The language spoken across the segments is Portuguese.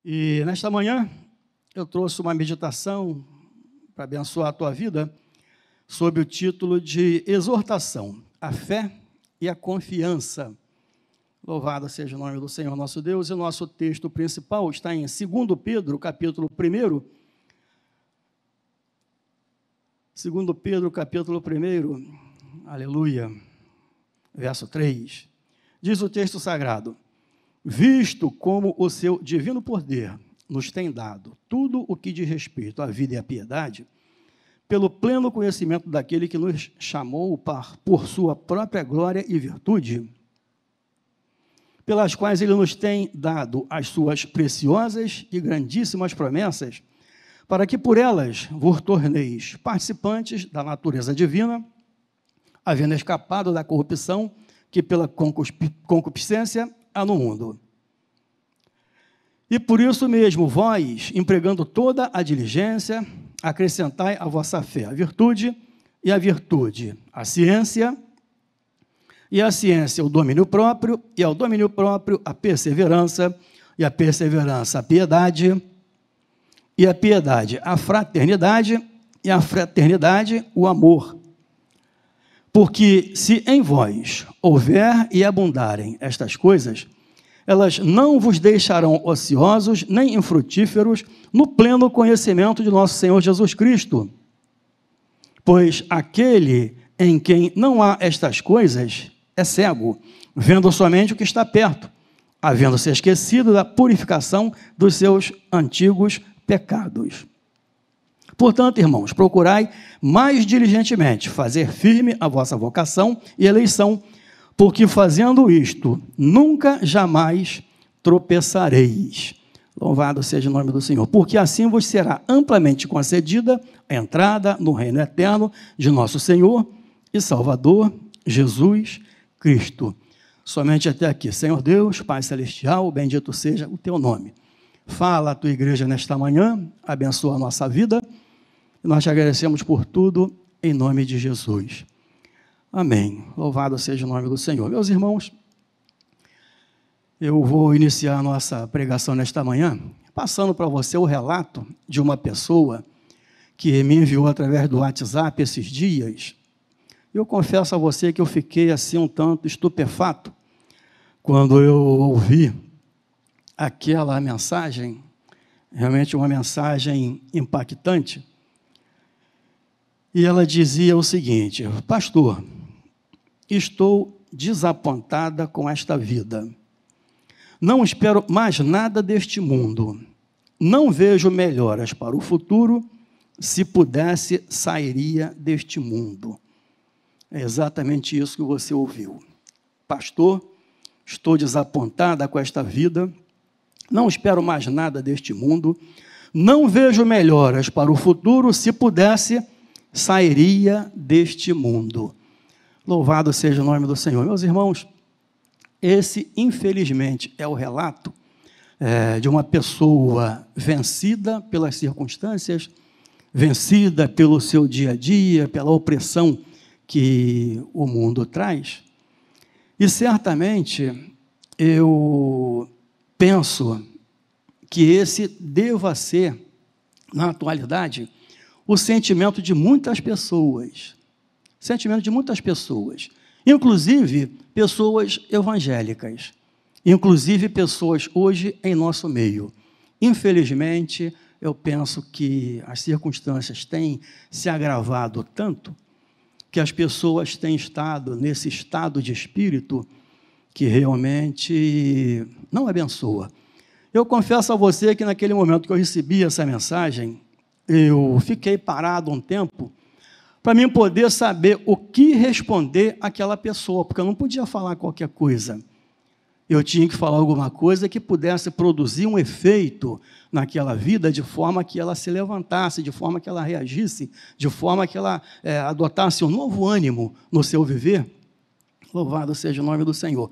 E nesta manhã eu trouxe uma meditação para abençoar a tua vida sob o título de exortação, a fé e a confiança. Louvado seja o nome do Senhor nosso Deus. E o nosso texto principal está em 2 Pedro, capítulo 1. 2 Pedro, capítulo 1, aleluia, verso 3. Diz o texto sagrado: visto como o seu divino poder nos tem dado tudo o que diz respeito à vida e à piedade, pelo pleno conhecimento daquele que nos chamou por sua própria glória e virtude, pelas quais ele nos tem dado as suas preciosas e grandíssimas promessas, para que por elas vos torneis participantes da natureza divina, havendo escapado da corrupção que pela concupiscência há no mundo. E por isso mesmo, vós, empregando toda a diligência, acrescentai à vossa fé a virtude, e a virtude a ciência, e a ciência o domínio próprio, e ao domínio próprio a perseverança, e a perseverança a piedade, e a piedade a fraternidade, e a fraternidade o amor. Porque se em vós houver e abundarem estas coisas, elas não vos deixarão ociosos nem infrutíferos no pleno conhecimento de nosso Senhor Jesus Cristo. Pois aquele em quem não há estas coisas é cego, vendo somente o que está perto, havendo-se esquecido da purificação dos seus antigos pecados. Portanto, irmãos, procurai mais diligentemente fazer firme a vossa vocação e eleição, porque fazendo isto, nunca jamais tropeçareis. Louvado seja o nome do Senhor. Porque assim vos será amplamente concedida a entrada no reino eterno de nosso Senhor e Salvador, Jesus Cristo. Somente até aqui. Senhor Deus, Pai Celestial, bendito seja o teu nome. Fala a tua igreja nesta manhã, abençoa a nossa vida. E nós te agradecemos por tudo, em nome de Jesus. Amém. Louvado seja o nome do Senhor. Meus irmãos, eu vou iniciar a nossa pregação nesta manhã, passando para você o relato de uma pessoa que me enviou através do WhatsApp esses dias. Eu confesso a você que eu fiquei assim um tanto estupefato quando eu ouvi aquela mensagem, realmente uma mensagem impactante. E ela dizia o seguinte: pastor, estou desapontada com esta vida. Não espero mais nada deste mundo. Não vejo melhoras para o futuro. Se pudesse, sairia deste mundo. É exatamente isso que você ouviu. Pastor, estou desapontada com esta vida. Não espero mais nada deste mundo. Não vejo melhoras para o futuro. Se pudesse, sairia deste mundo. Louvado seja o nome do Senhor. Meus irmãos, esse, infelizmente, é o relato de uma pessoa vencida pelas circunstâncias, vencida pelo seu dia a dia, pela opressão que o mundo traz. E, certamente, eu penso que esse deva ser, na atualidade, o sentimento de muitas pessoas. Sentimento de muitas pessoas, inclusive pessoas evangélicas, inclusive pessoas hoje em nosso meio. Infelizmente, eu penso que as circunstâncias têm se agravado tanto que as pessoas têm estado nesse estado de espírito que realmente não abençoa. Eu confesso a você que naquele momento que eu recebi essa mensagem, eu fiquei parado um tempo para mim poder saber o que responder àquela pessoa, porque eu não podia falar qualquer coisa. Eu tinha que falar alguma coisa que pudesse produzir um efeito naquela vida, de forma que ela se levantasse, de forma que ela reagisse, de forma que ela adotasse um novo ânimo no seu viver. Louvado seja o nome do Senhor.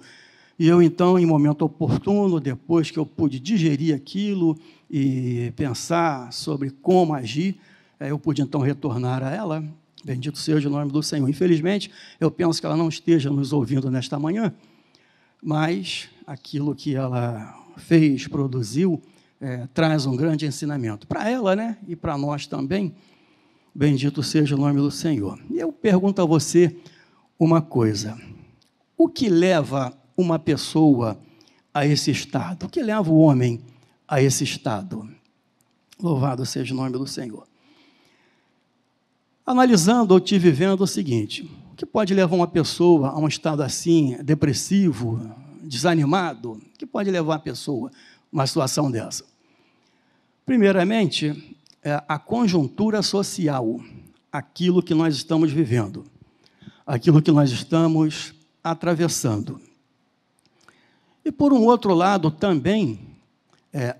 E eu, então, em momento oportuno, depois que eu pude digerir aquilo e pensar sobre como agir, eu pude, então, retornar a ela. Bendito seja o nome do Senhor. Infelizmente, eu penso que ela não esteja nos ouvindo nesta manhã, mas aquilo que ela fez, produziu, traz um grande ensinamento para ela, né? E para nós também. Bendito seja o nome do Senhor. E eu pergunto a você uma coisa: o que leva uma pessoa a esse estado? O que leva o homem a esse estado? Louvado seja o nome do Senhor. Analisando, eu tive vendo o seguinte: o que pode levar uma pessoa a um estado assim, depressivo, desanimado? O que pode levar a pessoa a uma situação dessa? Primeiramente, a conjuntura social, aquilo que nós estamos vivendo, aquilo que nós estamos atravessando. E, por um outro lado, também,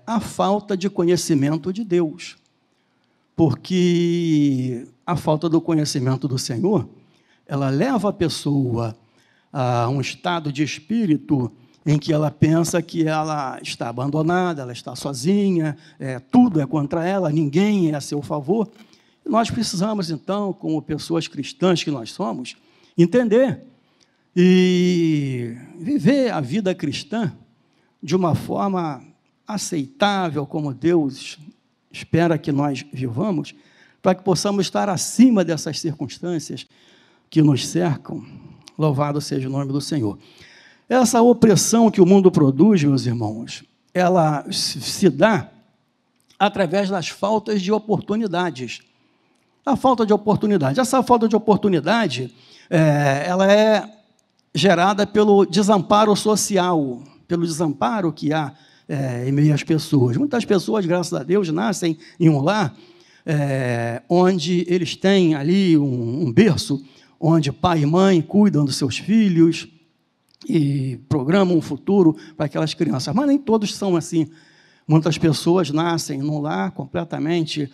a falta de conhecimento de Deus, porque a falta do conhecimento do Senhor, ela leva a pessoa a um estado de espírito em que ela pensa que ela está abandonada, ela está sozinha, tudo é contra ela, ninguém é a seu favor. E nós precisamos, então, como pessoas cristãs que nós somos, entender e viver a vida cristã de uma forma aceitável, como Deus espera que nós vivamos, para que possamos estar acima dessas circunstâncias que nos cercam. Louvado seja o nome do Senhor. Essa opressão que o mundo produz, meus irmãos, ela se dá através das faltas de oportunidades. A falta de oportunidade. Essa falta de oportunidade, ela é gerada pelo desamparo social, pelo desamparo que há em meio às pessoas. Muitas pessoas, graças a Deus, nascem em um lar onde eles têm ali um berço, onde pai e mãe cuidam dos seus filhos e programam um futuro para aquelas crianças. Mas nem todos são assim. Muitas pessoas nascem num lar completamente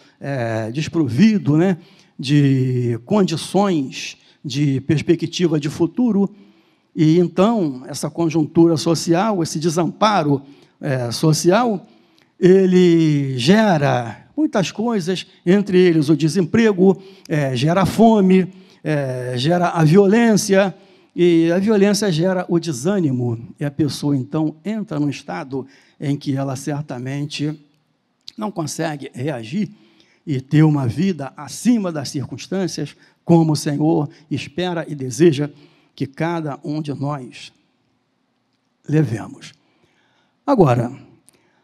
desprovido, né, de condições, de perspectiva de futuro, e então essa conjuntura social, esse desamparo social, ele gera muitas coisas, entre eles o desemprego, gera fome, gera a violência, e a violência gera o desânimo, e a pessoa, então, entra num estado em que ela certamente não consegue reagir e ter uma vida acima das circunstâncias, como o Senhor espera e deseja que cada um de nós levemos. Agora,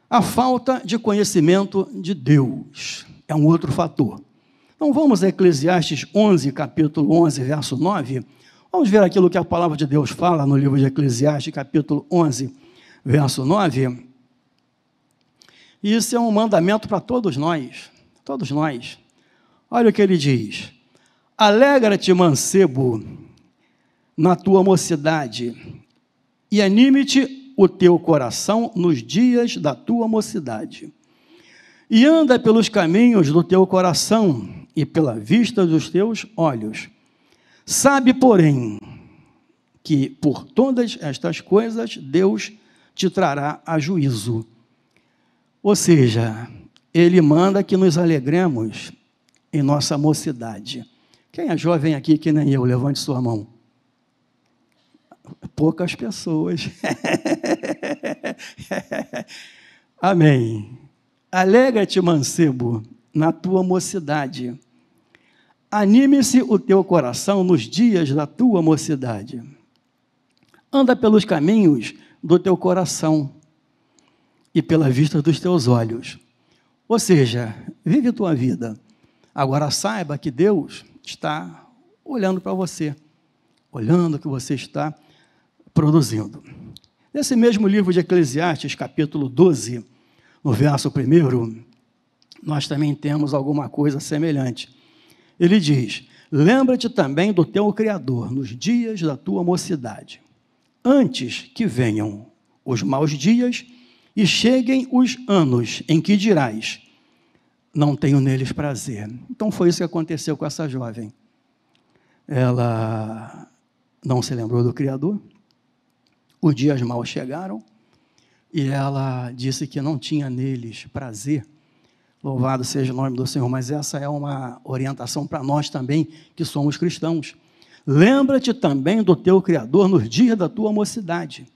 a falta de conhecimento de Deus é um outro fator. Então, vamos a Eclesiastes 11, capítulo 11, verso 9. Vamos ver aquilo que a palavra de Deus fala no livro de Eclesiastes, capítulo 11, verso 9. E isso é um mandamento para todos nós, todos nós. Olha o que ele diz: alegra-te, mancebo, na tua mocidade, e anime-te o teu coração nos dias da tua mocidade. E anda pelos caminhos do teu coração e pela vista dos teus olhos. Sabe, porém, que por todas estas coisas Deus te trará a juízo. Ou seja, ele manda que nos alegremos em nossa mocidade. Quem é jovem aqui que nem eu? Levante sua mão. Poucas pessoas. Amém. Alegra-te, mancebo, na tua mocidade. Anime-se o teu coração nos dias da tua mocidade. Anda pelos caminhos do teu coração e pela vista dos teus olhos. Ou seja, vive a tua vida. Agora saiba que Deus está olhando para você, olhando o que você está produzindo. Nesse mesmo livro de Eclesiastes, capítulo 12, no verso 1, nós também temos alguma coisa semelhante. Ele diz: lembra-te também do teu Criador nos dias da tua mocidade, antes que venham os maus dias e cheguem os anos em que dirás: não tenho neles prazer. Então foi isso que aconteceu com essa jovem. Ela não se lembrou do Criador, os dias maus chegaram e ela disse que não tinha neles prazer. Louvado seja o nome do Senhor, mas essa é uma orientação para nós também, que somos cristãos. Lembra-te também do teu Criador nos dias da tua mocidade,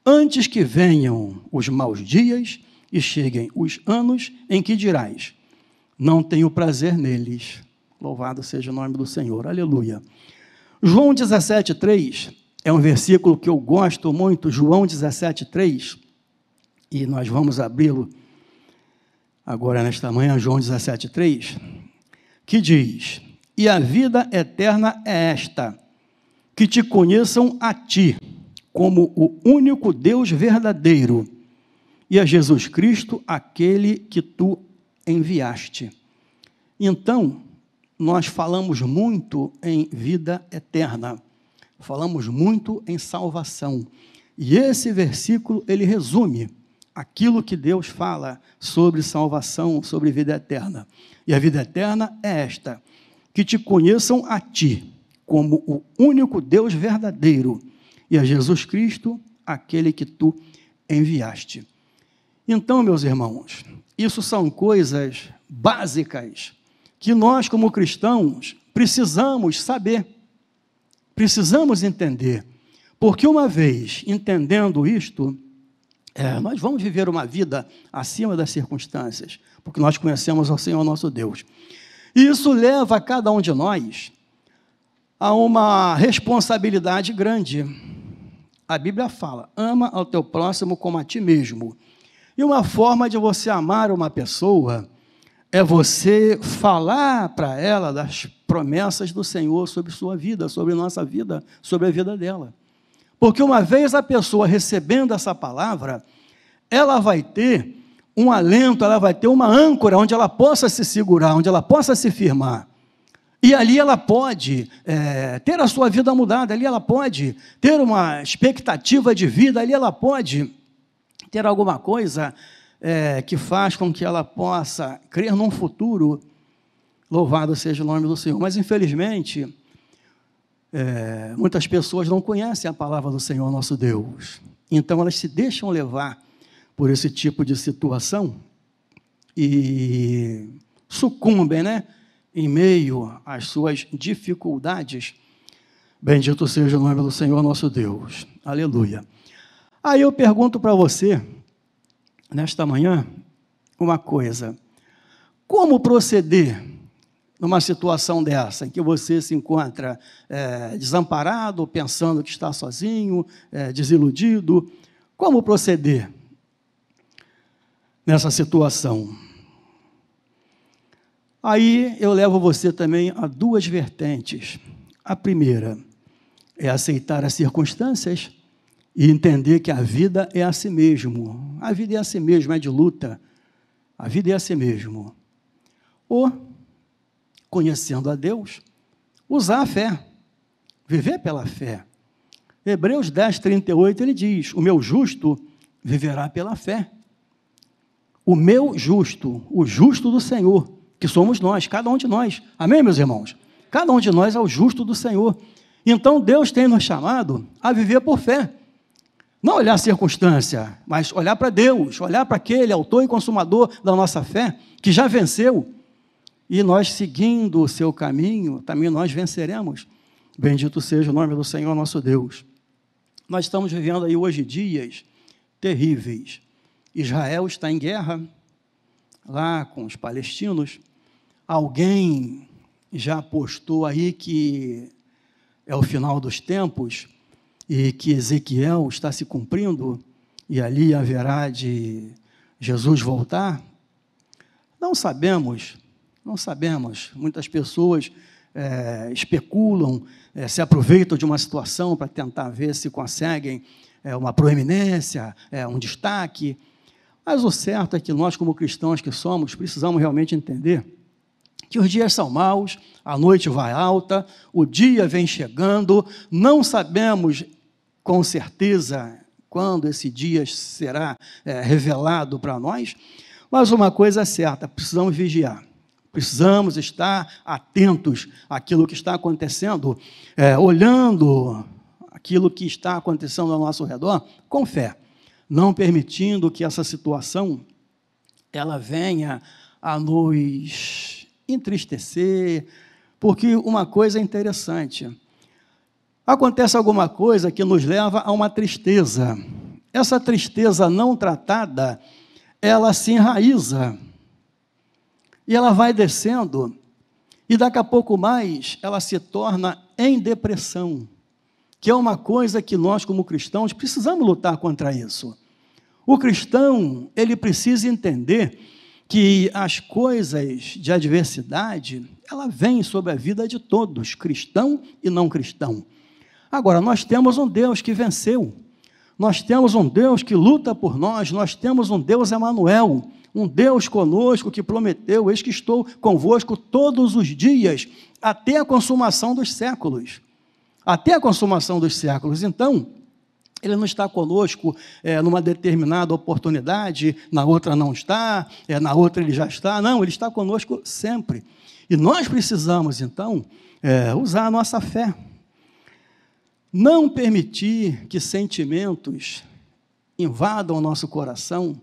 antes que venham os maus dias e cheguem os anos em que dirás: não tenho prazer neles. Louvado seja o nome do Senhor. Aleluia. João 17,3 é um versículo que eu gosto muito, João 17,3, e nós vamos abri-lo agora nesta manhã, João 17,3, que diz: e a vida eterna é esta, que te conheçam a ti, como o único Deus verdadeiro, e a Jesus Cristo, aquele que tu enviaste. Então, nós falamos muito em vida eterna, falamos muito em salvação, e esse versículo, ele resume aquilo que Deus fala sobre salvação, sobre vida eterna. E a vida eterna é esta: que te conheçam a ti, como o único Deus verdadeiro, e a Jesus Cristo, aquele que tu enviaste. Então, meus irmãos, isso são coisas básicas que nós, como cristãos, precisamos saber, precisamos entender, porque uma vez entendendo isto, nós vamos viver uma vida acima das circunstâncias, porque nós conhecemos ao Senhor nosso Deus. E isso leva a cada um de nós a uma responsabilidade grande. A Bíblia fala: ama ao teu próximo como a ti mesmo. E uma forma de você amar uma pessoa é você falar para ela das promessas do Senhor sobre sua vida, sobre nossa vida, sobre a vida dela. Porque uma vez a pessoa recebendo essa palavra, ela vai ter um alento, ela vai ter uma âncora onde ela possa se segurar, onde ela possa se firmar. E ali ela pode ter a sua vida mudada, ali ela pode ter uma expectativa de vida, ali ela pode ter alguma coisa que faz com que ela possa crer num futuro. Louvado seja o nome do Senhor. Mas, infelizmente, muitas pessoas não conhecem a palavra do Senhor nosso Deus. Então, elas se deixam levar por esse tipo de situação e sucumbem, em meio às suas dificuldades. Bendito seja o nome do Senhor nosso Deus. Aleluia. Aí eu pergunto para você, nesta manhã, uma coisa: como proceder numa situação dessa, em que você se encontra desamparado, pensando que está sozinho, desiludido? Como proceder nessa situação? Aí eu levo você também a duas vertentes. A primeira é aceitar as circunstâncias e entender que a vida é a si mesmo. A vida é a si mesmo, é de luta. A vida é a si mesmo. Ou, conhecendo a Deus, usar a fé, viver pela fé. Hebreus 10, 38, ele diz: o meu justo viverá pela fé. O meu justo, o justo do Senhor, que somos nós, cada um de nós. Amém, meus irmãos? Cada um de nós é o justo do Senhor. Então, Deus tem nos chamado a viver por fé. Não olhar a circunstância, mas olhar para Deus, olhar para aquele autor e consumador da nossa fé, que já venceu. E nós, seguindo o seu caminho, também nós venceremos. Bendito seja o nome do Senhor nosso Deus. Nós estamos vivendo aí hoje dias terríveis. Israel está em guerra, lá com os palestinos. Alguém já postou aí que é o final dos tempos e que Ezequiel está se cumprindo e ali haverá de Jesus voltar? Não sabemos. Muitas pessoas especulam, se aproveitam de uma situação para tentar ver se conseguem uma proeminência, um destaque. Mas o certo é que nós, como cristãos que somos, precisamos realmente entender que os dias são maus, a noite vai alta, o dia vem chegando, não sabemos com certeza quando esse dia será revelado para nós, mas uma coisa é certa: precisamos vigiar, precisamos estar atentos àquilo que está acontecendo, olhando aquilo que está acontecendo ao nosso redor com fé, não permitindo que essa situação ela venha a nos entristecer, porque uma coisa é interessante: acontece alguma coisa que nos leva a uma tristeza. Essa tristeza não tratada, ela se enraiza, e ela vai descendo, e daqui a pouco mais, ela se torna em depressão, que é uma coisa que nós, como cristãos, precisamos lutar contra isso. O cristão, ele precisa entender que as coisas de adversidade, ela vem sobre a vida de todos, cristão e não cristão. Agora, nós temos um Deus que venceu, nós temos um Deus que luta por nós temos um Deus Emanuel, um Deus conosco que prometeu, eis que estou convosco todos os dias, até a consumação dos séculos. Até a consumação dos séculos. Então, Ele não está conosco numa determinada oportunidade, na outra não está, na outra Ele já está. Não, Ele está conosco sempre. E nós precisamos, então, usar a nossa fé. Não permitir que sentimentos invadam o nosso coração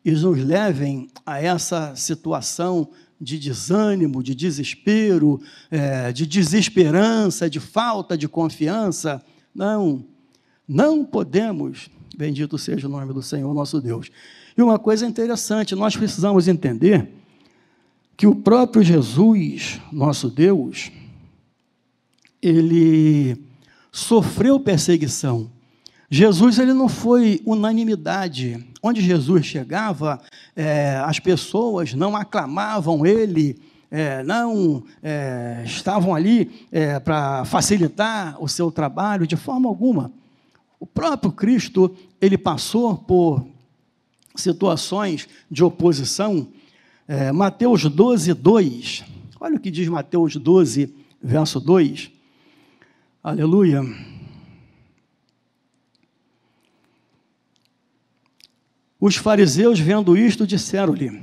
e nos levem a essa situação de desânimo, de desespero, de desesperança, de falta de confiança. Não podemos, bendito seja o nome do Senhor nosso Deus. E uma coisa interessante, nós precisamos entender que o próprio Jesus, nosso Deus, Ele sofreu perseguição. Jesus, ele não foi unanimidade. Onde Jesus chegava, as pessoas não aclamavam ele, não estavam ali para facilitar o seu trabalho de forma alguma. O próprio Cristo, ele passou por situações de oposição. Mateus 12, 2. Olha o que diz Mateus 12, verso 2. Aleluia. Os fariseus, vendo isto, disseram-lhe: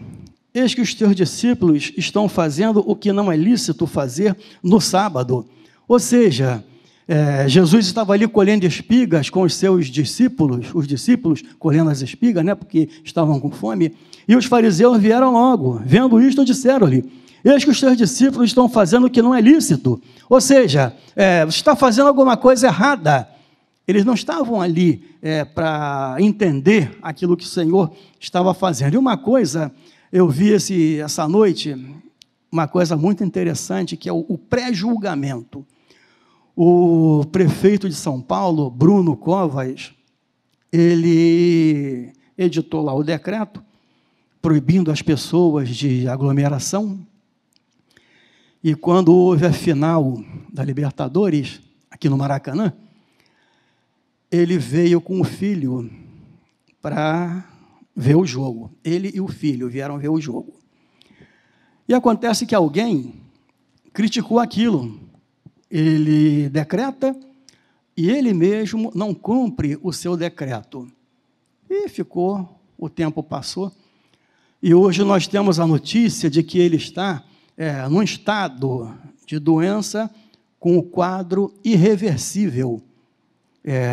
eis que os teus discípulos estão fazendo o que não é lícito fazer no sábado. Ou seja, Jesus estava ali colhendo espigas com os seus discípulos, colhendo as espigas, porque estavam com fome, e os fariseus vieram logo, vendo isto, disseram-lhe: eis que os teus discípulos estão fazendo o que não é lícito. Ou seja, você está fazendo alguma coisa errada. Eles não estavam ali para entender aquilo que o Senhor estava fazendo. E uma coisa, eu vi essa noite, uma coisa muito interessante, que é o pré-julgamento. O prefeito de São Paulo, Bruno Covas, ele editou lá o decreto, proibindo as pessoas de aglomeração. E quando houve a final da Libertadores, aqui no Maracanã, ele veio com o filho para ver o jogo. Ele e o filho vieram ver o jogo. E acontece que alguém criticou aquilo. Ele decreta e ele mesmo não cumpre o seu decreto. E o tempo passou. E hoje nós temos a notícia de que ele está num estado de doença com o quadro irreversível.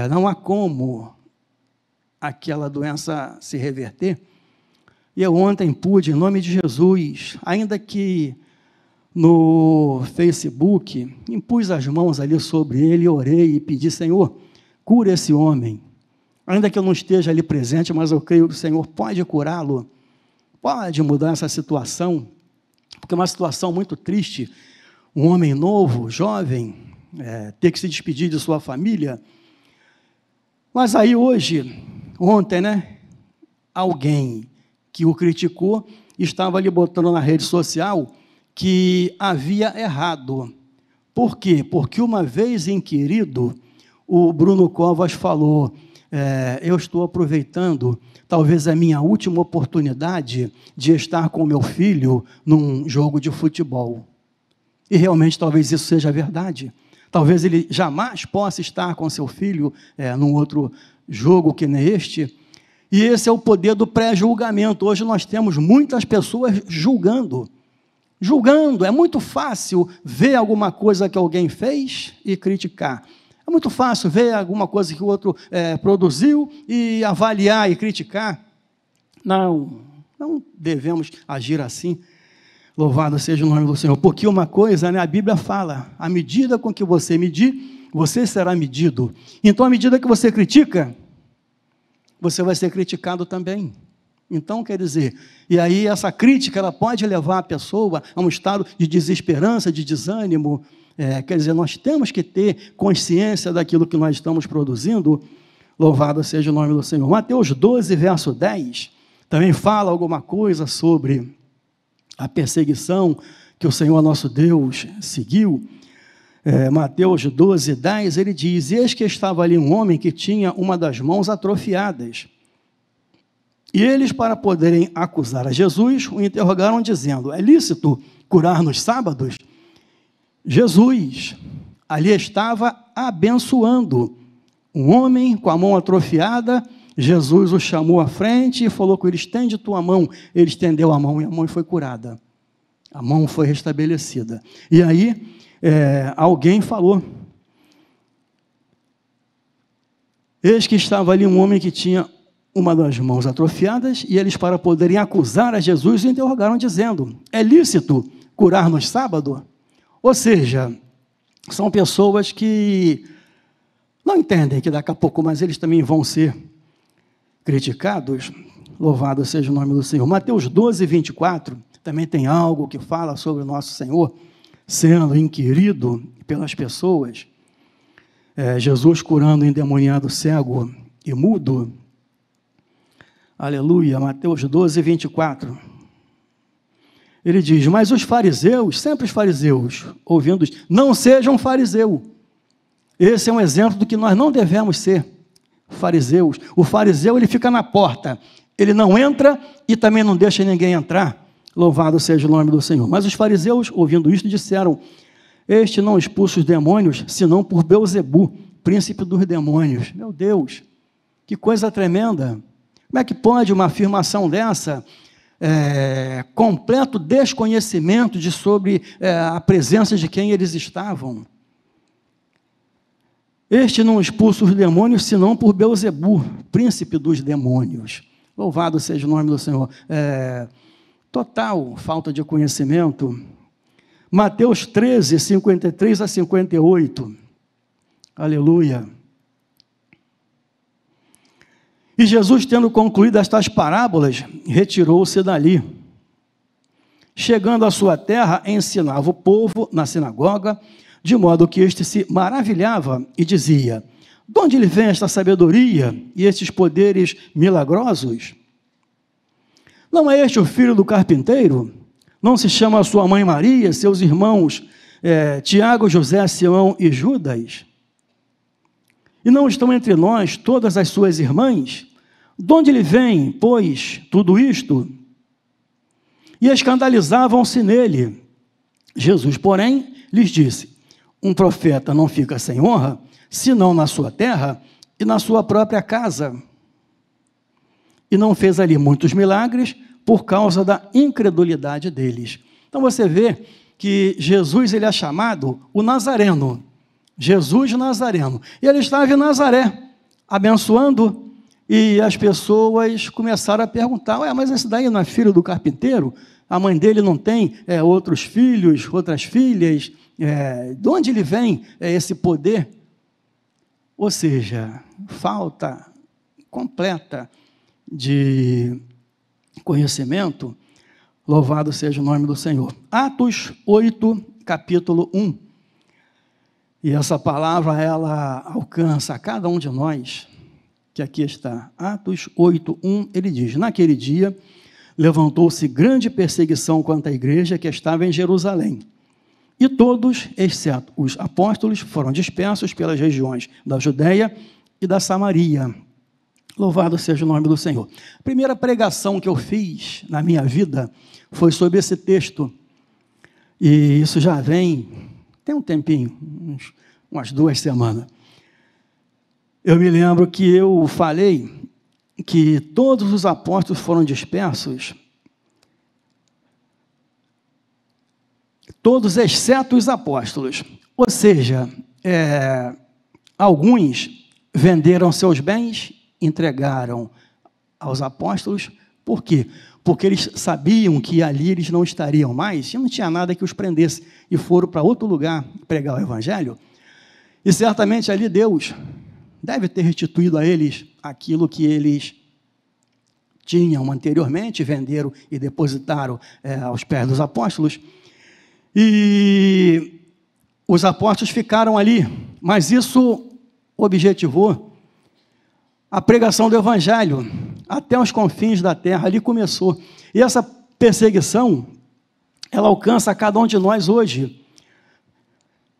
Não há como aquela doença se reverter. E eu ontem pude, em nome de Jesus, ainda que no Facebook, impus as mãos ali sobre ele, orei e pedi: Senhor, cura esse homem. Ainda que eu não esteja ali presente, mas eu creio que o Senhor pode curá-lo, pode mudar essa situação, porque é uma situação muito triste. Um homem novo, jovem, ter que se despedir de sua família. Mas aí ontem, alguém que o criticou estava ali botando na rede social que havia errado. Por quê? Porque uma vez inquirido, o Bruno Covas falou: eu estou aproveitando talvez a minha última oportunidade de estar com meu filho num jogo de futebol. E realmente talvez isso seja verdade. Talvez ele jamais possa estar com seu filho num outro jogo que nem este. E esse é o poder do pré-julgamento. Hoje nós temos muitas pessoas julgando. É muito fácil ver alguma coisa que alguém fez e criticar. É muito fácil ver alguma coisa que o outro produziu e avaliar e criticar. Não devemos agir assim. Louvado seja o nome do Senhor. Porque uma coisa, a Bíblia fala: à medida com que você medir, você será medido. Então, à medida que você critica, você vai ser criticado também. Então, quer dizer, e aí essa crítica, ela pode levar a pessoa a um estado de desesperança, de desânimo. Quer dizer, nós temos que ter consciência daquilo que nós estamos produzindo. Louvado seja o nome do Senhor. Mateus 12, verso 10, também fala alguma coisa sobre a perseguição que o Senhor nosso Deus seguiu. Mateus 12, 10, ele diz: eis que estava ali um homem que tinha uma das mãos atrofiadas. E eles, para poderem acusar a Jesus, o interrogaram dizendo: é lícito curar nos sábados? Jesus ali estava abençoando um homem com a mão atrofiada. Jesus o chamou à frente e falou com ele: estende tua mão. Ele estendeu a mão e a mão foi curada. A mão foi restabelecida. E aí, alguém falou: eis que estava ali um homem que tinha uma das mãos atrofiadas, e eles, para poderem acusar a Jesus, o interrogaram dizendo: é lícito curar no sábado? Ou seja, são pessoas que não entendem que daqui a pouco, mas eles também vão ser criticados. Louvado seja o nome do Senhor. Mateus 12, 24, também tem algo que fala sobre o nosso Senhor sendo inquirido pelas pessoas. Jesus curando o endemoniado cego e mudo. Aleluia. Mateus 12, 24. Ele diz: mas os fariseus, sempre os fariseus, ouvindo, não sejam fariseu. Esse é um exemplo do que nós não devemos ser fariseus. O fariseu, ele fica na porta, ele não entra e também não deixa ninguém entrar. Louvado seja o nome do Senhor. Mas os fariseus, ouvindo isto, disseram: este não expulsa os demônios, senão por Beelzebu, príncipe dos demônios. Meu Deus, que coisa tremenda! Como é que pode uma afirmação dessa? Completo desconhecimento sobre a presença de quem eles estavam. Este não expulsa os demônios, senão por Beelzebu, príncipe dos demônios. Louvado seja o nome do Senhor. Total falta de conhecimento. Mateus 13, 53 a 58. Aleluia. E Jesus, tendo concluído estas parábolas, retirou-se dali. Chegando à sua terra, ensinava o povo na sinagoga, de modo que este se maravilhava e dizia: de onde lhe vem esta sabedoria e estes poderes milagrosos? Não é este o filho do carpinteiro? Não se chama a sua mãe Maria, seus irmãos Tiago, José, Simão e Judas? E não estão entre nós todas as suas irmãs? De onde lhe vem, pois, tudo isto? E escandalizavam-se nele. Jesus, porém, lhes disse: um profeta não fica sem honra, senão na sua terra e na sua própria casa. E não fez ali muitos milagres por causa da incredulidade deles. Então você vê que Jesus, ele é chamado o Nazareno. Jesus Nazareno. E ele estava em Nazaré, abençoando, e as pessoas começaram a perguntar: mas esse daí não é filho do carpinteiro? A mãe dele não tem outros filhos, outras filhas? De onde ele vem esse poder? Ou seja, falta completa de conhecimento. Louvado seja o nome do Senhor. Atos 8, capítulo 1. E essa palavra, ela alcança a cada um de nós, que aqui está. Atos 8, 1, ele diz: naquele dia, levantou-se grande perseguição contra a igreja que estava em Jerusalém. E todos, exceto os apóstolos, foram dispersos pelas regiões da Judeia e da Samaria. Louvado seja o nome do Senhor. A primeira pregação que eu fiz na minha vida foi sobre esse texto. E isso já tem um tempinho, umas 2 semanas. Eu me lembro que eu falei que todos os apóstolos foram dispersos, todos exceto os apóstolos. Ou seja, alguns venderam seus bens, entregaram aos apóstolos. Por quê? Porque eles sabiam que ali eles não estariam mais, e não tinha nada que os prendesse, e foram para outro lugar pregar o evangelho. E certamente ali Deus deve ter restituído a eles aquilo que eles tinham anteriormente, venderam e depositaram aos pés dos apóstolos. E os apóstolos ficaram ali, mas isso objetivou a pregação do evangelho até os confins da terra, ali começou. E essa perseguição, ela alcança cada um de nós hoje.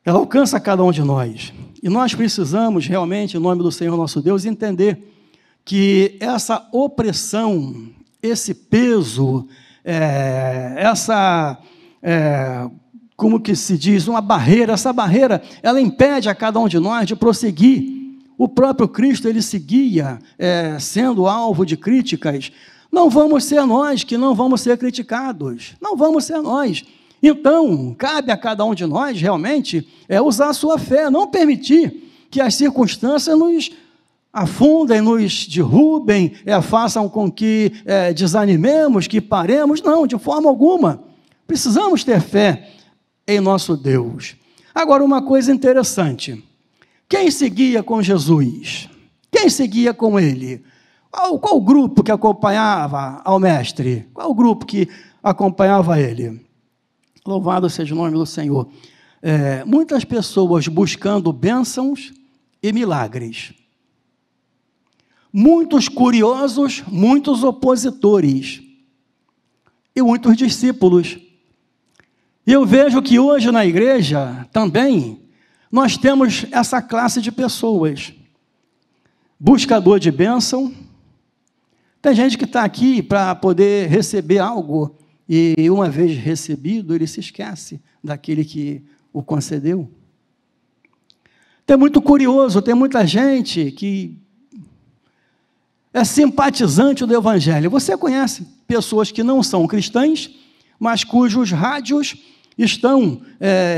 Ela alcança cada um de nós. E nós precisamos realmente, em nome do Senhor nosso Deus, entender que essa opressão, esse peso, como que se diz, uma barreira, essa barreira, ela impede a cada um de nós de prosseguir. O próprio Cristo, ele seguia sendo alvo de críticas. Não vamos ser nós que não vamos ser criticados, não vamos ser nós. Então, cabe a cada um de nós, realmente, usar a sua fé, não permitir que as circunstâncias nos afundem, nos derrubem, façam com que desanimemos, que paremos. Não, de forma alguma. Precisamos ter fé em nosso Deus. Agora, uma coisa interessante. Quem seguia com Jesus? Quem seguia com ele? Qual o grupo que acompanhava ao mestre? Qual o grupo que acompanhava ele? Louvado seja o nome do Senhor. Muitas pessoas buscando bênçãos e milagres. Muitos curiosos, muitos opositores. E muitos discípulos. E eu vejo que hoje na igreja também nós temos essa classe de pessoas. Buscador de bênção. Tem gente que está aqui para poder receber algo e uma vez recebido, ele se esquece daquele que o concedeu. Tem muito curioso, tem muita gente que é simpatizante do evangelho. Você conhece pessoas que não são cristãs, mas cujos rádios estão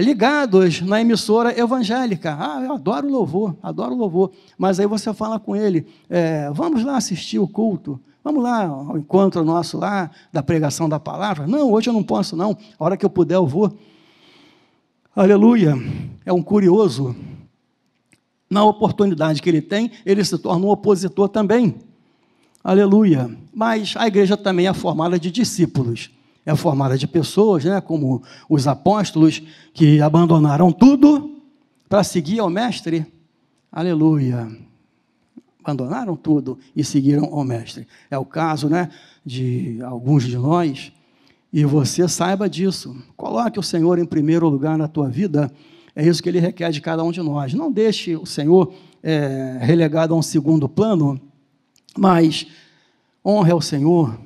ligados na emissora evangélica. Eu adoro louvor. Mas aí você fala com ele, vamos lá assistir o culto, vamos lá ao encontro nosso lá, da pregação da palavra. Não, hoje eu não posso não, a hora que eu puder eu vou. Aleluia, é um curioso. Na oportunidade que ele tem, ele se torna um opositor também. Aleluia. Mas a igreja também é formada de discípulos. É formada de pessoas, como os apóstolos, que abandonaram tudo para seguir ao mestre. Aleluia. Abandonaram tudo e seguiram ao mestre. É o caso, de alguns de nós. E você saiba disso. Coloque o Senhor em primeiro lugar na tua vida. É isso que Ele requer de cada um de nós. Não deixe o Senhor relegado a um segundo plano, mas honre ao Senhor.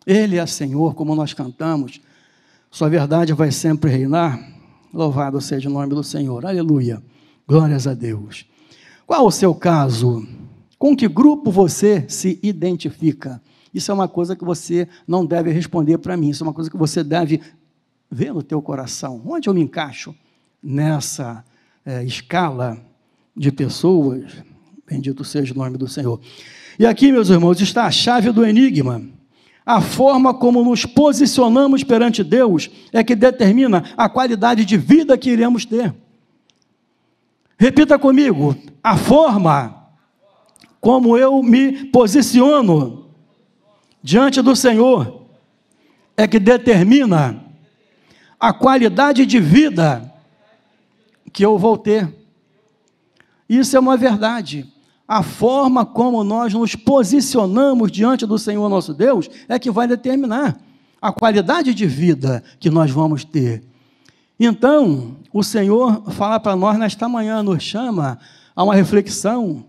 Ele é Senhor, como nós cantamos. Sua verdade vai sempre reinar. Louvado seja o nome do Senhor. Aleluia. Glórias a Deus. Qual o seu caso? Com que grupo você se identifica? Isso é uma coisa que você não deve responder para mim. Isso é uma coisa que você deve ver no teu coração. Onde eu me encaixo nessa escala de pessoas? Bendito seja o nome do Senhor. E aqui, meus irmãos, está a chave do enigma. A forma como nos posicionamos perante Deus é que determina a qualidade de vida que iremos ter. Repita comigo, a forma como eu me posiciono diante do Senhor é que determina a qualidade de vida que eu vou ter. Isso é uma verdade. A forma como nós nos posicionamos diante do Senhor nosso Deus é que vai determinar a qualidade de vida que nós vamos ter. Então, o Senhor fala para nós nesta manhã, nos chama a uma reflexão,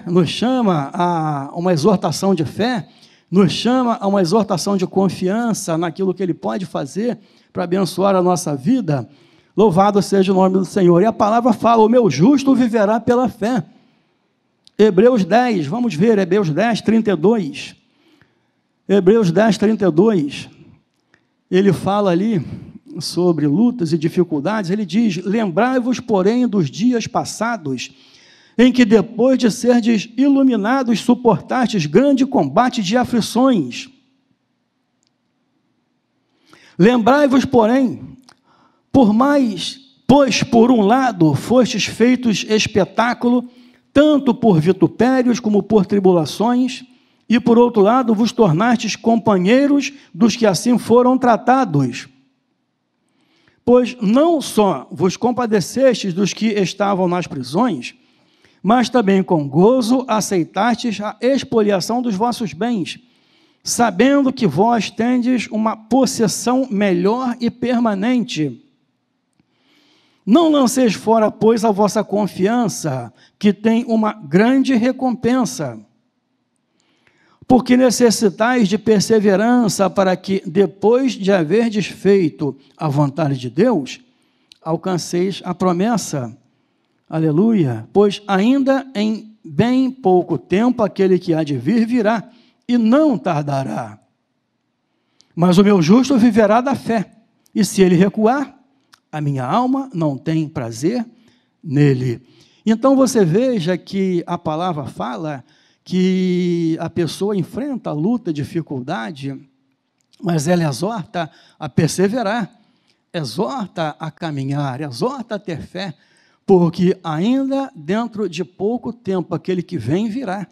nos chama a uma exortação de fé, nos chama a uma exortação de confiança naquilo que Ele pode fazer para abençoar a nossa vida. Louvado seja o nome do Senhor. E a palavra fala, o meu justo viverá pela fé. Hebreus 10, vamos ver, Hebreus 10, 32. Hebreus 10, 32. Ele fala ali sobre lutas e dificuldades. Ele diz, lembrai-vos, porém, dos dias passados, em que depois de serdes iluminados, suportastes grande combate de aflições. Lembrai-vos, porém, pois por um lado fostes feitos espetáculo, tanto por vitupérios como por tribulações, e por outro lado vos tornastes companheiros dos que assim foram tratados. Pois não só vos compadecestes dos que estavam nas prisões, mas também com gozo aceitastes a expoliação dos vossos bens, sabendo que vós tendes uma possessão melhor e permanente. Não lanceis fora, pois, a vossa confiança, que tem uma grande recompensa. Porque necessitais de perseverança para que, depois de haverdes feito a vontade de Deus, alcanceis a promessa. Aleluia! Pois ainda em bem pouco tempo aquele que há de vir virá, e não tardará. Mas o meu justo viverá da fé, e se ele recuar, a minha alma não tem prazer nele. Então você veja que a palavra fala que a pessoa enfrenta a luta, dificuldade, mas ela exorta a perseverar, exorta a caminhar, exorta a ter fé, porque ainda dentro de pouco tempo aquele que vem virá.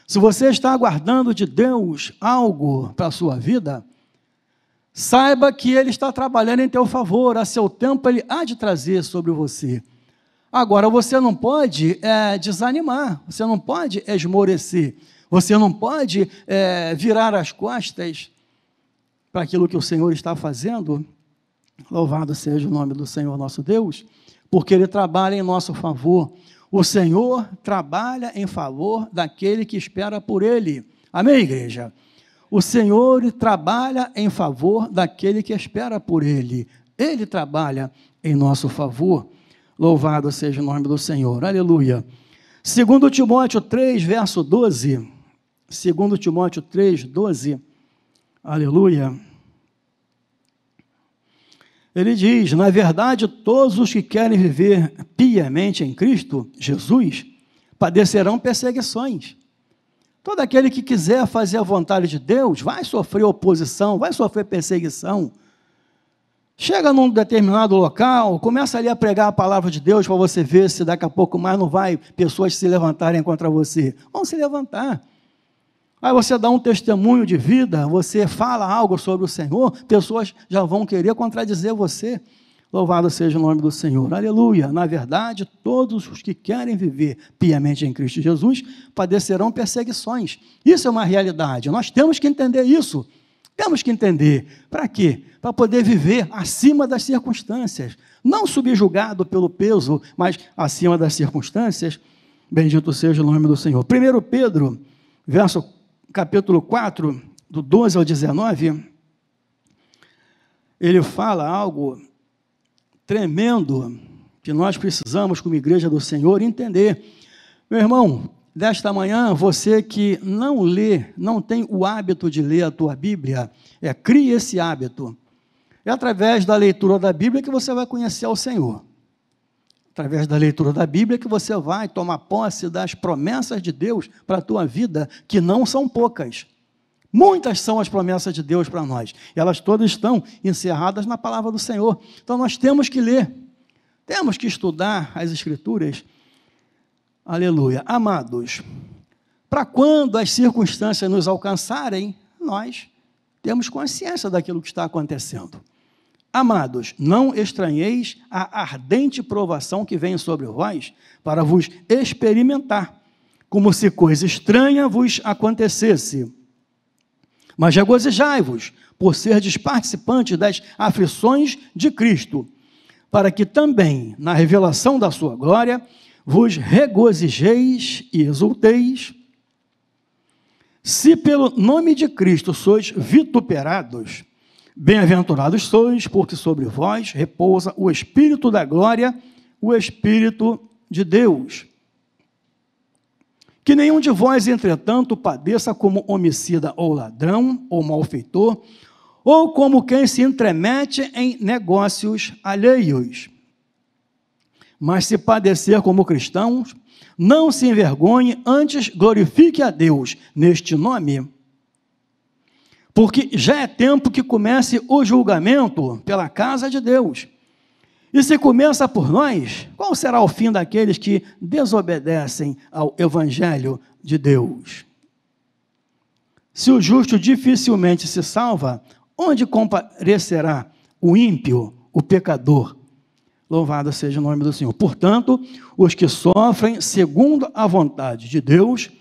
Se você está aguardando de Deus algo para a sua vida, saiba que Ele está trabalhando em teu favor, a seu tempo Ele há de trazer sobre você. Agora, você não pode desanimar, você não pode esmorecer, você não pode virar as costas para aquilo que o Senhor está fazendo. Louvado seja o nome do Senhor nosso Deus, porque Ele trabalha em nosso favor. O Senhor trabalha em favor daquele que espera por Ele. Amém, igreja? O Senhor trabalha em favor daquele que espera por Ele. Ele trabalha em nosso favor. Louvado seja o nome do Senhor. Aleluia. 2 Timóteo 3, verso 12. 2 Timóteo 3, 12. Aleluia. Ele diz: na verdade, todos os que querem viver piamente em Cristo Jesus padecerão perseguições. Todo aquele que quiser fazer a vontade de Deus vai sofrer oposição, vai sofrer perseguição. Chega num determinado local, começa ali a pregar a palavra de Deus para você ver se daqui a pouco mais não vai pessoas se levantarem contra você. Vão se levantar. Aí você dá um testemunho de vida, você fala algo sobre o Senhor, pessoas já vão querer contradizer você. Louvado seja o nome do Senhor. Aleluia. Na verdade, todos os que querem viver piamente em Cristo Jesus padecerão perseguições. Isso é uma realidade. Nós temos que entender isso. Temos que entender. Para quê? Para poder viver acima das circunstâncias. Não subjugado pelo peso, mas acima das circunstâncias. Bendito seja o nome do Senhor. 1 Pedro, capítulo 4, do 12 ao 19, ele fala algo tremendo que nós precisamos, como igreja do Senhor, entender. Meu irmão, desta manhã, você que não lê, não tem o hábito de ler a tua Bíblia, crie esse hábito. É através da leitura da Bíblia que você vai conhecer ao Senhor. Através da leitura da Bíblia que você vai tomar posse das promessas de Deus para a tua vida, que não são poucas. Muitas são as promessas de Deus para nós. E elas todas estão encerradas na palavra do Senhor. Então nós temos que ler, temos que estudar as Escrituras. Aleluia. Amados, para quando as circunstâncias nos alcançarem, nós temos consciência daquilo que está acontecendo. Amados, não estranheis a ardente provação que vem sobre vós para vos experimentar, como se coisa estranha vos acontecesse. Mas regozijai-vos, por serdes participantes das aflições de Cristo, para que também, na revelação da sua glória, vos regozijeis e exulteis. Se pelo nome de Cristo sois vituperados, bem-aventurados sois, porque sobre vós repousa o Espírito da glória, o Espírito de Deus. Que nenhum de vós, entretanto, padeça como homicida ou ladrão ou malfeitor, ou como quem se entremete em negócios alheios. Mas se padecer como cristãos, não se envergonhe, antes glorifique a Deus neste nome, porque já é tempo que comece o julgamento pela casa de Deus. E se começa por nós, qual será o fim daqueles que desobedecem ao Evangelho de Deus? Se o justo dificilmente se salva, onde comparecerá o ímpio, o pecador? Louvado seja o nome do Senhor. Portanto, os que sofrem segundo a vontade de Deus,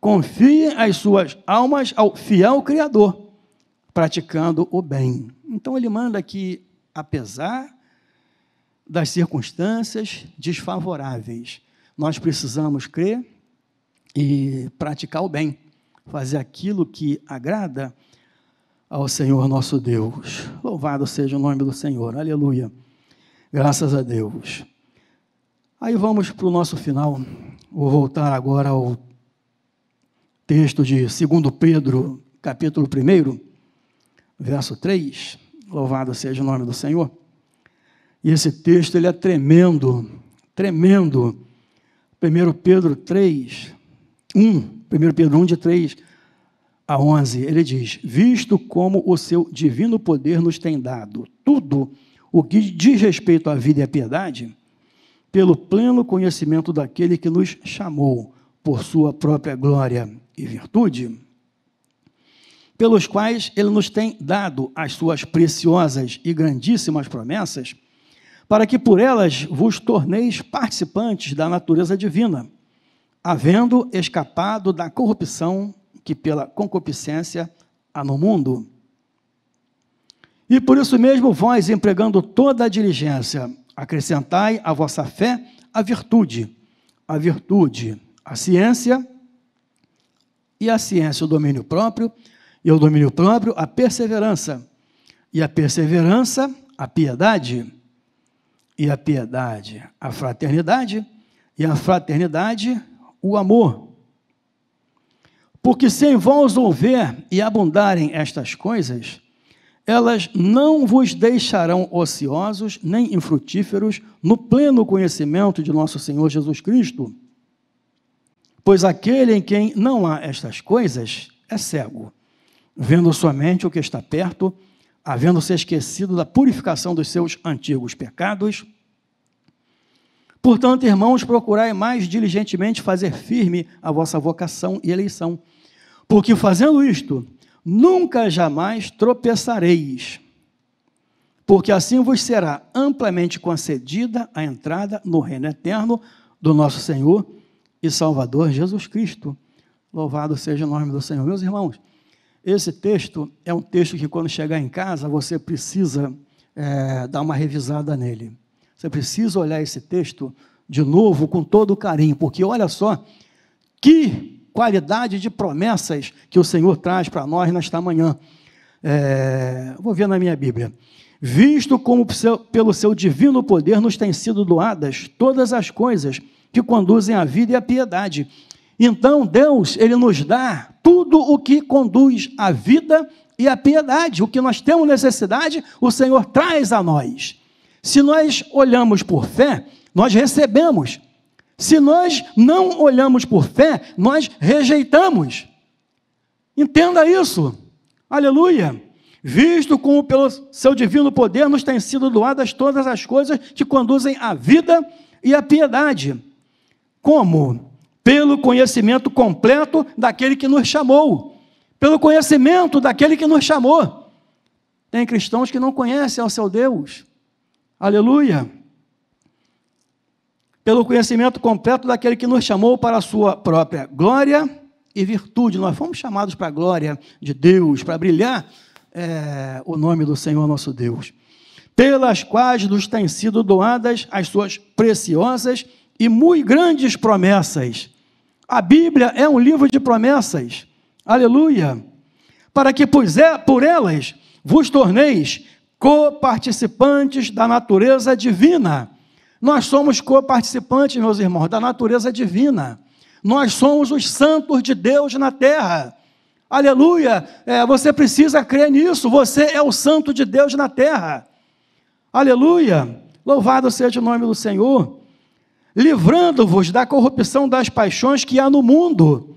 confiem as suas almas ao fiel Criador, praticando o bem. Então ele manda que, apesar das circunstâncias desfavoráveis, nós precisamos crer e praticar o bem, fazer aquilo que agrada ao Senhor nosso Deus. Louvado seja o nome do Senhor, aleluia, graças a Deus. Aí vamos para o nosso final, vou voltar agora ao texto de 2 Pedro, capítulo 1, verso 3, louvado seja o nome do Senhor. E esse texto, ele é tremendo, tremendo. 1 Pedro 3, 1 Pedro 1, de 3 a 11, ele diz: visto como o seu divino poder nos tem dado tudo o que diz respeito à vida e à piedade, pelo pleno conhecimento daquele que nos chamou por sua própria glória e virtude, pelos quais ele nos tem dado as suas preciosas e grandíssimas promessas, para que por elas vos torneis participantes da natureza divina, havendo escapado da corrupção que pela concupiscência há no mundo. E por isso mesmo vós, empregando toda a diligência, acrescentai à vossa fé a virtude, a ciência, e a ciência o domínio próprio, e o domínio próprio a perseverança, e a perseverança a piedade, e a piedade a fraternidade, e a fraternidade o amor. Porque se em vós houver e abundarem estas coisas, elas não vos deixarão ociosos nem infrutíferos no pleno conhecimento de nosso Senhor Jesus Cristo. Pois aquele em quem não há estas coisas é cego, vendo somente o que está perto, havendo-se esquecido da purificação dos seus antigos pecados. Portanto, irmãos, procurai mais diligentemente fazer firme a vossa vocação e eleição, porque fazendo isto, nunca jamais tropeçareis, porque assim vos será amplamente concedida a entrada no reino eterno do nosso Senhor e Salvador Jesus Cristo. Louvado seja o nome do Senhor. Meus irmãos, esse texto é um texto que quando chegar em casa, você precisa dar uma revisada nele. Você precisa olhar esse texto de novo com todo carinho, porque olha só que qualidade de promessas que o Senhor traz para nós nesta manhã. Vou ver na minha Bíblia. Visto como pelo seu divino poder nos têm sido doadas todas as coisas que conduzem à vida e à piedade. Então, Deus, ele nos dá tudo o que conduz à vida e à piedade. O que nós temos necessidade, o Senhor traz a nós. Se nós olhamos por fé, nós recebemos. Se nós não olhamos por fé, nós rejeitamos. Entenda isso. Aleluia. Visto como pelo seu divino poder nos têm sido doadas todas as coisas que conduzem à vida e à piedade. Como? Pelo conhecimento completo daquele que nos chamou. Pelo conhecimento daquele que nos chamou. Tem cristãos que não conhecem ao seu Deus. Aleluia. Pelo conhecimento completo daquele que nos chamou para a sua própria glória e virtude. Nós fomos chamados para a glória de Deus, para brilhar o nome do Senhor nosso Deus. Pelas quais nos têm sido doadas as suas preciosas e muito grandes promessas. A Bíblia é um livro de promessas. Aleluia. Para que, por elas, vos torneis coparticipantes da natureza divina. Nós somos coparticipantes, meus irmãos, da natureza divina. Nós somos os santos de Deus na terra. Aleluia. Você precisa crer nisso. Você é o santo de Deus na terra. Aleluia. Louvado seja o nome do Senhor. Livrando-vos da corrupção das paixões que há no mundo.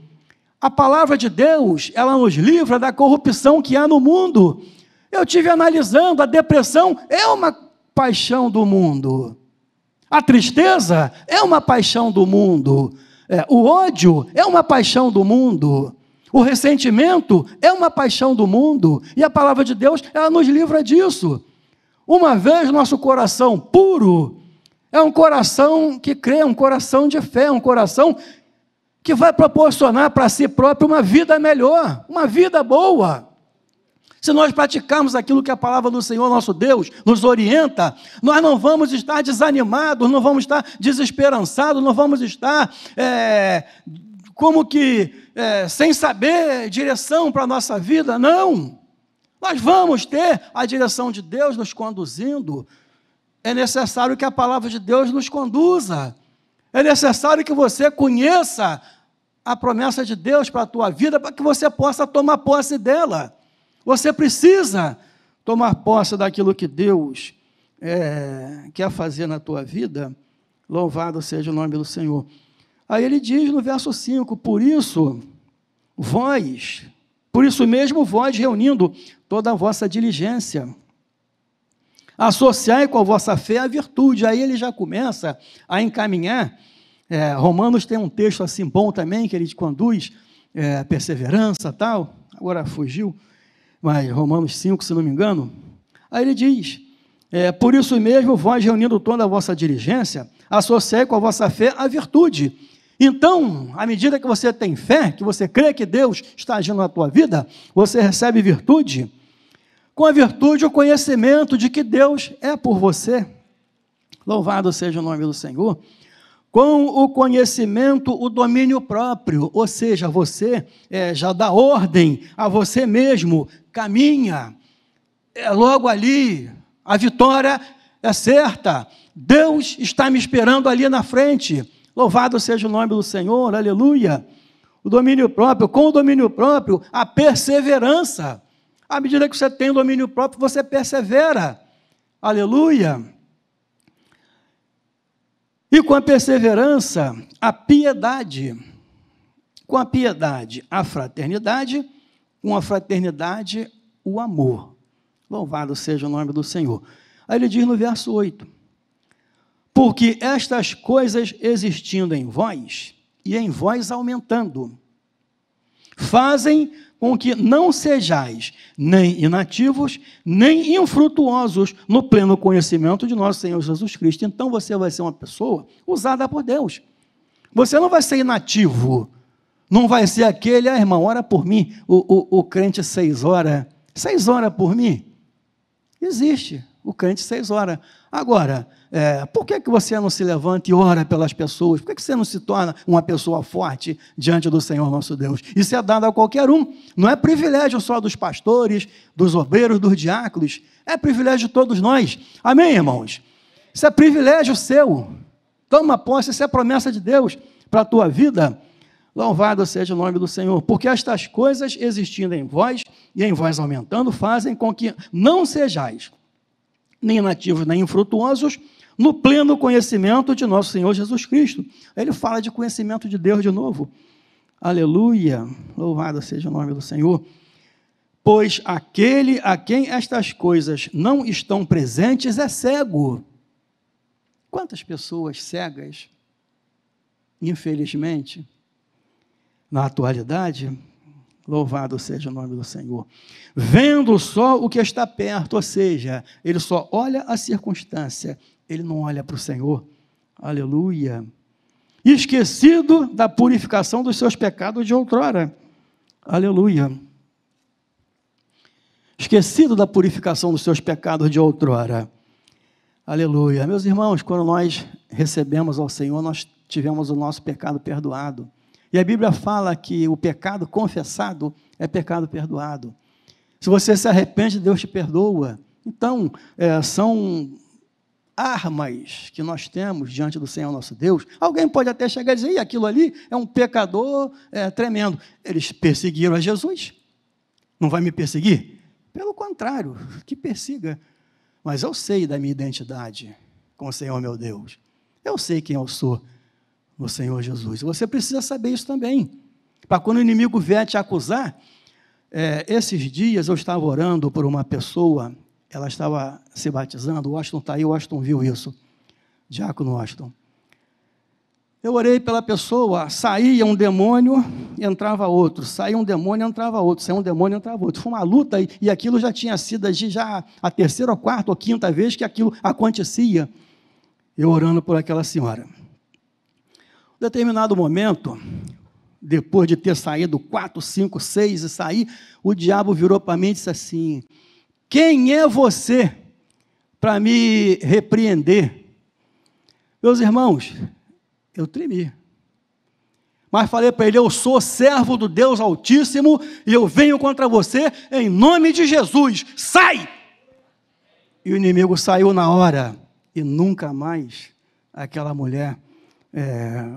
A palavra de Deus, ela nos livra da corrupção que há no mundo. Eu estive analisando, a depressão é uma paixão do mundo. A tristeza é uma paixão do mundo. O ódio é uma paixão do mundo. O ressentimento é uma paixão do mundo, e a palavra de Deus, ela nos livra disso. Uma vez nosso coração puro é um coração que crê, um coração de fé, um coração que vai proporcionar para si próprio uma vida melhor, uma vida boa. Se nós praticarmos aquilo que a palavra do Senhor nosso Deus nos orienta, nós não vamos estar desanimados, não vamos estar desesperançados, não vamos estar sem saber direção para a nossa vida, não. Nós vamos ter a direção de Deus nos conduzindo. É necessário que a palavra de Deus nos conduza. É necessário que você conheça a promessa de Deus para a tua vida, para que você possa tomar posse dela. Você precisa tomar posse daquilo que Deus quer fazer na tua vida. Louvado seja o nome do Senhor. Aí ele diz no verso 5, por isso mesmo vós, reunindo toda a vossa diligência, associai com a vossa fé a virtude. Aí ele já começa a encaminhar. Romanos tem um texto assim bom também, que ele conduz perseverança, tal. Agora fugiu, mas Romanos 5, se não me engano. Aí ele diz, por isso mesmo vós, reunindo toda a vossa diligência, associai com a vossa fé a virtude. Então, à medida que você tem fé, que você crê que Deus está agindo na tua vida, você recebe virtude. Com a virtude, o conhecimento de que Deus é por você. Louvado seja o nome do Senhor. Com o conhecimento, o domínio próprio, ou seja, você já dá ordem a você mesmo, caminha, logo ali, a vitória é certa, Deus está me esperando ali na frente. Louvado seja o nome do Senhor, aleluia. O domínio próprio, com o domínio próprio, a perseverança. À medida que você tem o domínio próprio, você persevera, aleluia. E com a perseverança, a piedade. Com a piedade, a fraternidade. Com a fraternidade, o amor. Louvado seja o nome do Senhor. Aí ele diz no verso 8, porque estas coisas existindo em vós, e em vós aumentando, fazem com que não sejais nem inativos, nem infrutuosos no pleno conhecimento de nosso Senhor Jesus Cristo. Então você vai ser uma pessoa usada por Deus. Você não vai ser inativo, não vai ser aquele, irmão, ora por mim, o crente 6 horas por mim. Existe o crente 6 horas. Agora, por que você não se levanta e ora pelas pessoas? Por que você não se torna uma pessoa forte diante do Senhor nosso Deus? Isso é dado a qualquer um. Não é privilégio só dos pastores, dos obreiros, dos diáconos. É privilégio de todos nós. Amém, irmãos? Isso é privilégio seu. Toma posse, isso é promessa de Deus para a tua vida. Louvado seja o nome do Senhor. Porque estas coisas existindo em vós e em vós aumentando, fazem com que não sejais nem inativos, nem infrutuosos, no pleno conhecimento de nosso Senhor Jesus Cristo. Ele fala de conhecimento de Deus de novo. Aleluia, louvado seja o nome do Senhor. Pois aquele a quem estas coisas não estão presentes é cego. Quantas pessoas cegas, infelizmente, na atualidade, louvado seja o nome do Senhor, vendo só o que está perto, ou seja, ele só olha a circunstância, ele não olha para o Senhor, aleluia, esquecido da purificação dos seus pecados de outrora, aleluia, esquecido da purificação dos seus pecados de outrora, aleluia. Meus irmãos, quando nós recebemos ao Senhor, nós tivemos o nosso pecado perdoado. E a Bíblia fala que o pecado confessado é pecado perdoado. Se você se arrepende, Deus te perdoa. Então, são armas que nós temos diante do Senhor nosso Deus. Alguém pode até chegar e dizer, aquilo ali é um pecador tremendo. Eles perseguiram a Jesus. Não vai me perseguir? Pelo contrário, que persiga. Mas eu sei da minha identidade com o Senhor meu Deus. Eu sei quem eu sou no Senhor Jesus. Você precisa saber isso também. Para quando o inimigo vier te acusar, esses dias eu estava orando por uma pessoa, ela estava se batizando, o Washington está aí, o Washington viu isso, diácono Washington. Eu orei pela pessoa, saía um demônio, entrava outro, saía um demônio, entrava outro, saía um demônio, entrava outro. Foi uma luta e aquilo já tinha sido já a terceira, ou quarta, ou quinta vez que aquilo acontecia. Eu orando por aquela senhora. Em determinado momento, depois de ter saído 4, 5, 6 e sair, o diabo virou para mim e disse assim: quem é você para me repreender? Meus irmãos, eu tremi. Mas falei para ele: eu sou servo do Deus Altíssimo e eu venho contra você em nome de Jesus. Sai! E o inimigo saiu na hora. E nunca mais aquela mulher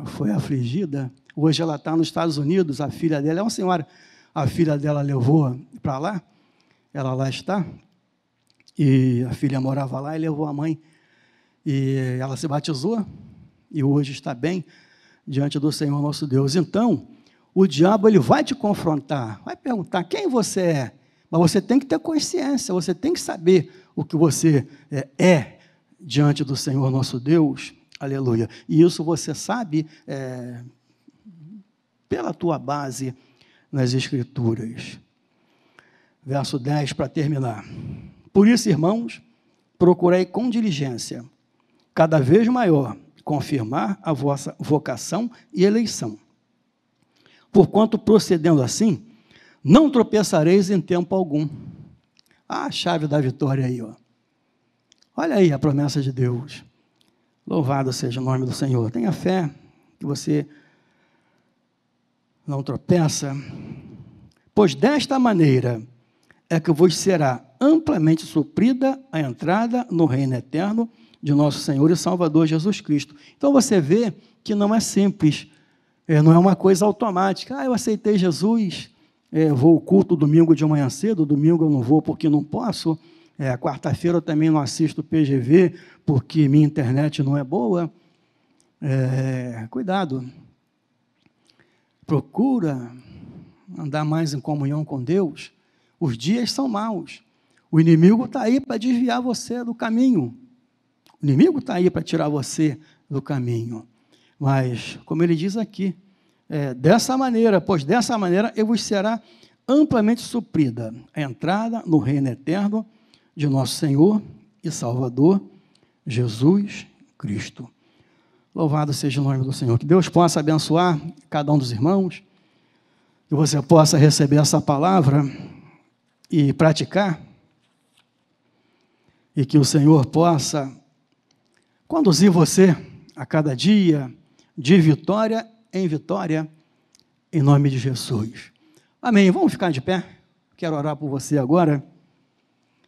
foi afligida. Hoje ela está nos Estados Unidos, a filha dela é uma senhora. A filha dela levou para lá, ela lá está. E a filha morava lá e levou a mãe. E ela se batizou. E hoje está bem diante do Senhor nosso Deus. Então, o diabo ele vai te confrontar, vai perguntar quem você é, mas você tem que ter consciência, você tem que saber o que você é diante do Senhor nosso Deus, aleluia. E isso você sabe pela tua base nas Escrituras. Verso 10, para terminar. Por isso, irmãos, procurei com diligência, cada vez maior, confirmar a vossa vocação e eleição. Porquanto, procedendo assim, não tropeçareis em tempo algum. A chave da vitória aí, ó. Olha aí a promessa de Deus. Louvado seja o nome do Senhor. Tenha fé que você não tropeça, pois desta maneira é que vos será amplamente suprida a entrada no reino eterno de nosso Senhor e Salvador Jesus Cristo. Então você vê que não é simples, não é uma coisa automática. Eu aceitei Jesus, vou ao culto domingo de manhã cedo, domingo eu não vou porque não posso, quarta-feira eu também não assisto PGV porque minha internet não é boa. Cuidado, procura andar mais em comunhão com Deus. Os dias são maus, o inimigo está aí para desviar você do caminho. O inimigo está aí para tirar você do caminho. Mas, como ele diz aqui, dessa maneira, pois dessa maneira eu vos será amplamente suprida a entrada no reino eterno de nosso Senhor e Salvador, Jesus Cristo. Louvado seja o nome do Senhor. Que Deus possa abençoar cada um dos irmãos, que você possa receber essa palavra e praticar, e que o Senhor possa conduzir você a cada dia de vitória em vitória, em nome de Jesus. Amém. Vamos ficar de pé. Quero orar por você agora.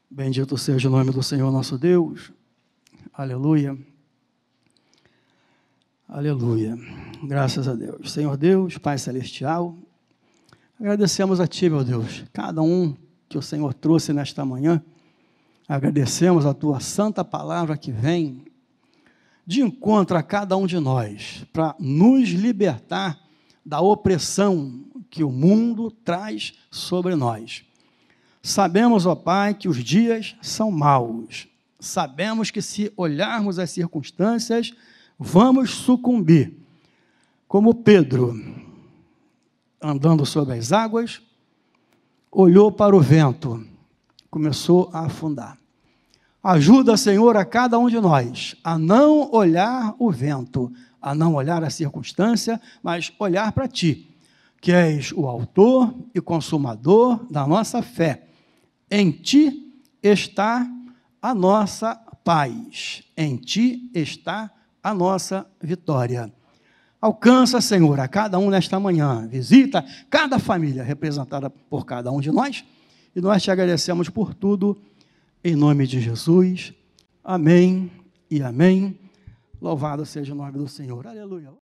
Bendito seja o nome do Senhor nosso Deus. Aleluia. Aleluia. Graças a Deus. Senhor Deus, Pai Celestial, agradecemos a Ti, meu Deus, cada um que o Senhor trouxe nesta manhã. Agradecemos a Tua santa palavra que vem de encontro a cada um de nós, para nos libertar da opressão que o mundo traz sobre nós. Sabemos, ó Pai, que os dias são maus. Sabemos que se olharmos as circunstâncias, vamos sucumbir. Como Pedro, andando sobre as águas, olhou para o vento, começou a afundar. Ajuda, Senhor, a cada um de nós a não olhar o vento, a não olhar a circunstância, mas olhar para Ti, que és o autor e consumador da nossa fé. Em Ti está a nossa paz, em Ti está a nossa vitória. Alcança, Senhor, a cada um nesta manhã, visita cada família representada por cada um de nós, e nós Te agradecemos por tudo, em nome de Jesus. Amém e amém. Louvado seja o nome do Senhor. Aleluia.